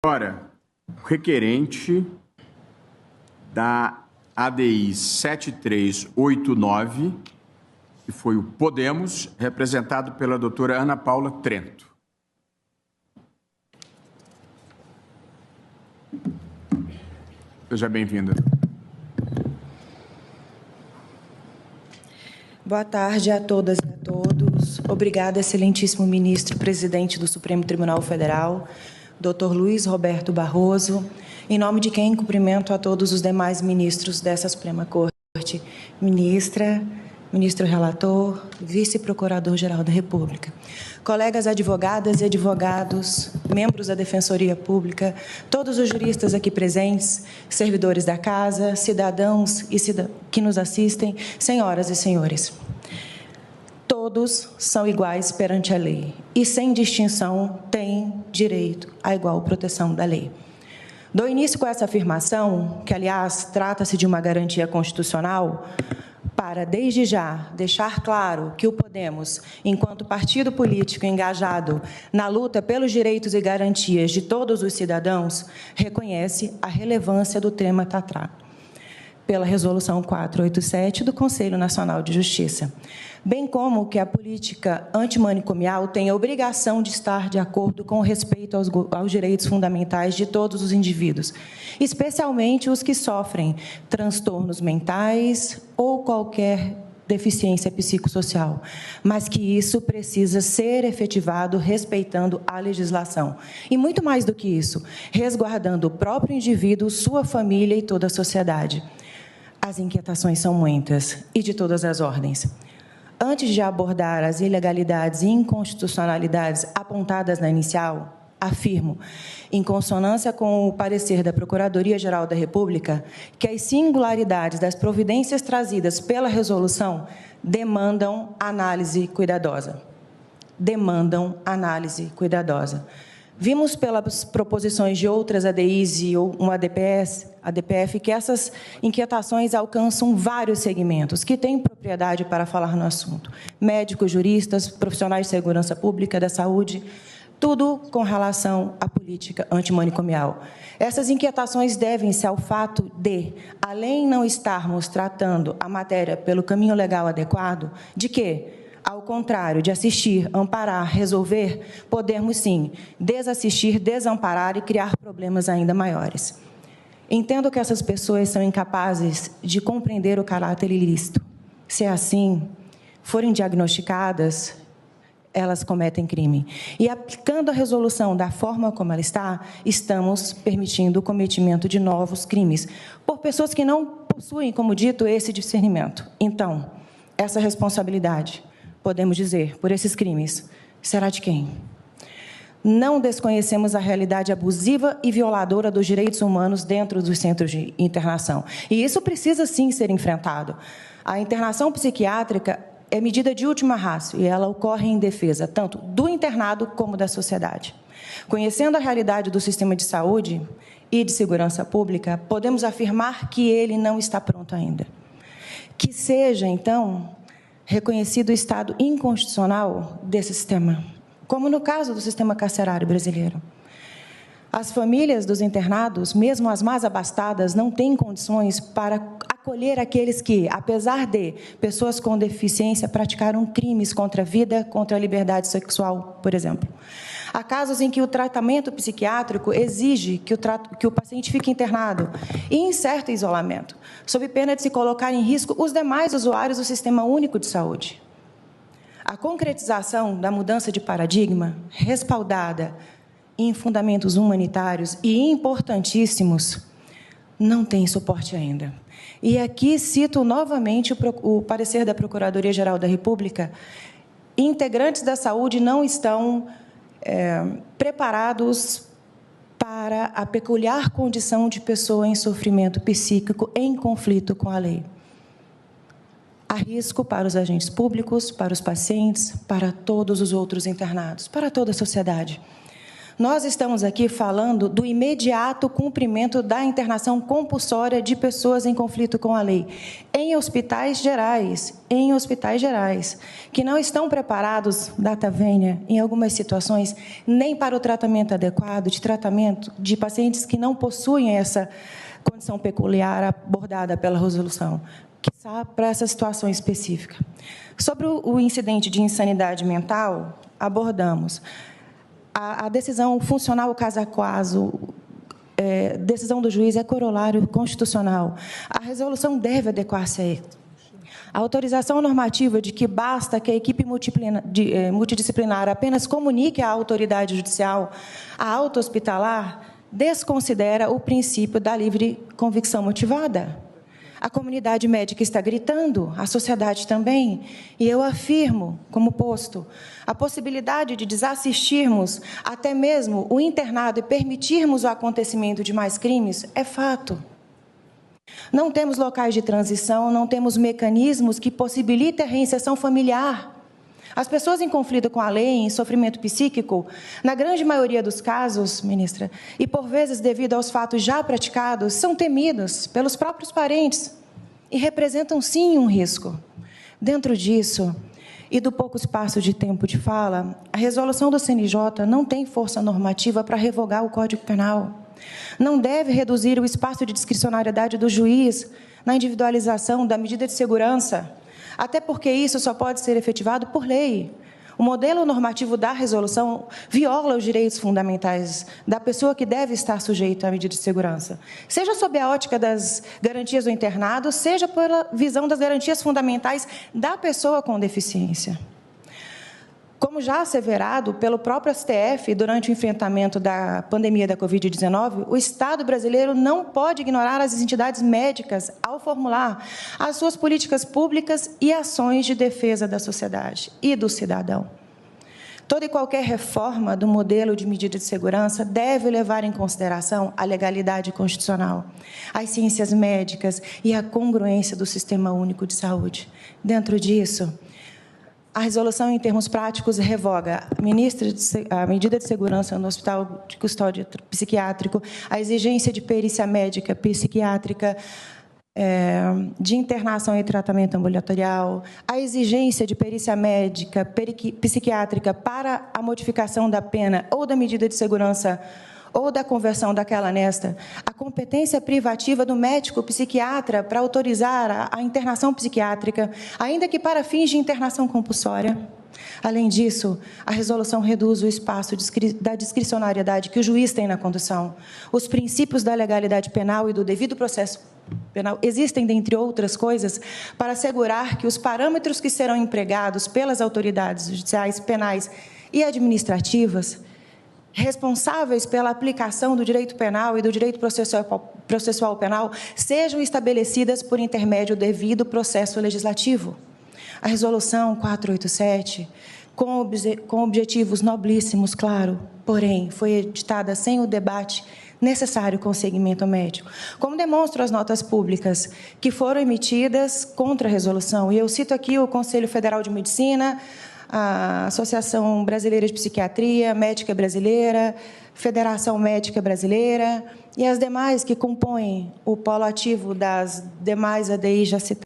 Agora, o requerente da ADI 7389, que foi o Podemos, representado pela doutora Ana Paula Trento. Seja bem-vinda. Boa tarde a todas e a todos. Obrigada, excelentíssimo ministro presidente do Supremo Tribunal Federal, Dr. Luiz Roberto Barroso, em nome de quem cumprimento a todos os demais ministros dessa Suprema Corte, ministra, ministro relator, vice-procurador-geral da República, colegas advogadas e advogados, membros da Defensoria Pública, todos os juristas aqui presentes, servidores da Casa, cidadãos que nos assistem, senhoras e senhores. Todos são iguais perante a lei e, sem distinção, têm direito à igual proteção da lei. Dou início com essa afirmação, que, aliás, trata-se de uma garantia constitucional, para, desde já, deixar claro que o Podemos, enquanto partido político engajado na luta pelos direitos e garantias de todos os cidadãos, reconhece a relevância do tema tratado pela Resolução 487 do Conselho Nacional de Justiça, bem como que a política antimanicomial tem a obrigação de estar de acordo com o respeito aos direitos fundamentais de todos os indivíduos, especialmente os que sofrem transtornos mentais ou qualquer deficiência psicossocial, mas que isso precisa ser efetivado respeitando a legislação. E muito mais do que isso, resguardando o próprio indivíduo, sua família e toda a sociedade. As inquietações são muitas e de todas as ordens. Antes de abordar as ilegalidades e inconstitucionalidades apontadas na inicial, afirmo, em consonância com o parecer da Procuradoria-Geral da República, que as singularidades das providências trazidas pela resolução demandam análise cuidadosa. Demandam análise cuidadosa. Vimos pelas proposições de outras ADIs e uma ADPF que essas inquietações alcançam vários segmentos que têm propriedade para falar no assunto. Médicos, juristas, profissionais de segurança pública, da saúde, tudo com relação à política antimanicomial. Essas inquietações devem-se ao fato de, além de não estarmos tratando a matéria pelo caminho legal adequado, de que, ao contrário de assistir, amparar, resolver, podemos, sim, desassistir, desamparar e criar problemas ainda maiores. Entendo que essas pessoas são incapazes de compreender o caráter ilícito. Se é assim, forem diagnosticadas, elas cometem crime. E, aplicando a resolução da forma como ela está, estamos permitindo o cometimento de novos crimes por pessoas que não possuem, como dito, esse discernimento. Então, essa responsabilidade, podemos dizer, por esses crimes, será de quem? Não desconhecemos a realidade abusiva e violadora dos direitos humanos dentro dos centros de internação. E isso precisa, sim, ser enfrentado. A internação psiquiátrica é medida de última ratio e ela ocorre em defesa tanto do internado como da sociedade. Conhecendo a realidade do sistema de saúde e de segurança pública, podemos afirmar que ele não está pronto ainda. Que seja, então, reconhecido o estado inconstitucional desse sistema, como no caso do sistema carcerário brasileiro. As famílias dos internados, mesmo as mais abastadas, não têm condições para acolher aqueles que, apesar de pessoas com deficiência, praticaram crimes contra a vida, contra a liberdade sexual, por exemplo. Há casos em que o tratamento psiquiátrico exige que o paciente fique internado e em certo isolamento, sob pena de se colocar em risco os demais usuários do Sistema Único de Saúde. A concretização da mudança de paradigma, respaldada em fundamentos humanitários e importantíssimos, não tem suporte ainda. E aqui cito novamente o parecer da Procuradoria-Geral da República. Integrantes da saúde não estão preparados para a peculiar condição de pessoa em sofrimento psíquico em conflito com a lei. Há risco para os agentes públicos, para os pacientes, para todos os outros internados, para toda a sociedade. Nós estamos aqui falando do imediato cumprimento da internação compulsória de pessoas em conflito com a lei, em hospitais gerais, que não estão preparados, data vênia, em algumas situações, nem para o tratamento adequado, de tratamento de pacientes que não possuem essa condição peculiar abordada pela resolução, quiçá para essa situação específica. Sobre o incidente de insanidade mental, abordamos a decisão funcional caso a caso, decisão do juiz é corolário constitucional. A resolução deve adequar-se a ele. A autorização normativa de que basta que a equipe multidisciplinar apenas comunique à autoridade judicial a auto hospitalar desconsidera o princípio da livre convicção motivada. A comunidade médica está gritando, a sociedade também, e eu afirmo, como posto, a possibilidade de desassistirmos até mesmo o internado e permitirmos o acontecimento de mais crimes é fato. Não temos locais de transição, não temos mecanismos que possibilitem a reinserção familiar. As pessoas em conflito com a lei, em sofrimento psíquico, na grande maioria dos casos, ministra, e por vezes devido aos fatos já praticados, são temidos pelos próprios parentes e representam, sim, um risco. Dentro disso, e do pouco espaço de tempo de fala, a resolução do CNJ não tem força normativa para revogar o Código Penal. Não deve reduzir o espaço de discricionariedade do juiz na individualização da medida de segurança, até porque isso só pode ser efetivado por lei. O modelo normativo da resolução viola os direitos fundamentais da pessoa que deve estar sujeita à medida de segurança, seja sob a ótica das garantias do internado, seja pela visão das garantias fundamentais da pessoa com deficiência. Como já asseverado pelo próprio STF durante o enfrentamento da pandemia da Covid-19, o Estado brasileiro não pode ignorar as entidades médicas ao formular as suas políticas públicas e ações de defesa da sociedade e do cidadão. Toda e qualquer reforma do modelo de medida de segurança deve levar em consideração a legalidade constitucional, as ciências médicas e a congruência do Sistema Único de Dentro disso, a resolução, em termos práticos, revoga a medida de segurança no hospital de custódia psiquiátrico, a exigência de perícia médica psiquiátrica, de internação e tratamento ambulatorial, a exigência de perícia médica psiquiátrica para a modificação da pena ou da medida de segurança ou da conversão daquela nesta, a competência privativa do médico psiquiatra para autorizar a internação psiquiátrica, ainda que para fins de internação compulsória. Além disso, a resolução reduz o espaço da discricionariedade que o juiz tem na condução. Os princípios da legalidade penal e do devido processo penal existem, dentre outras coisas, para assegurar que os parâmetros que serão empregados pelas autoridades judiciais, penais e administrativas responsáveis pela aplicação do direito penal e do direito processual penal sejam estabelecidas por intermédio do devido processo legislativo. A resolução 487, com objetivos nobilíssimos, claro, porém, foi editada sem o debate necessário com o segmento médico, como demonstram as notas públicas que foram emitidas contra a resolução. E eu cito aqui o Conselho Federal de Medicina, a Associação Brasileira de Psiquiatria, Médica Brasileira, Federação Médica Brasileira e as demais que compõem o polo ativo das demais ADIs já citadas.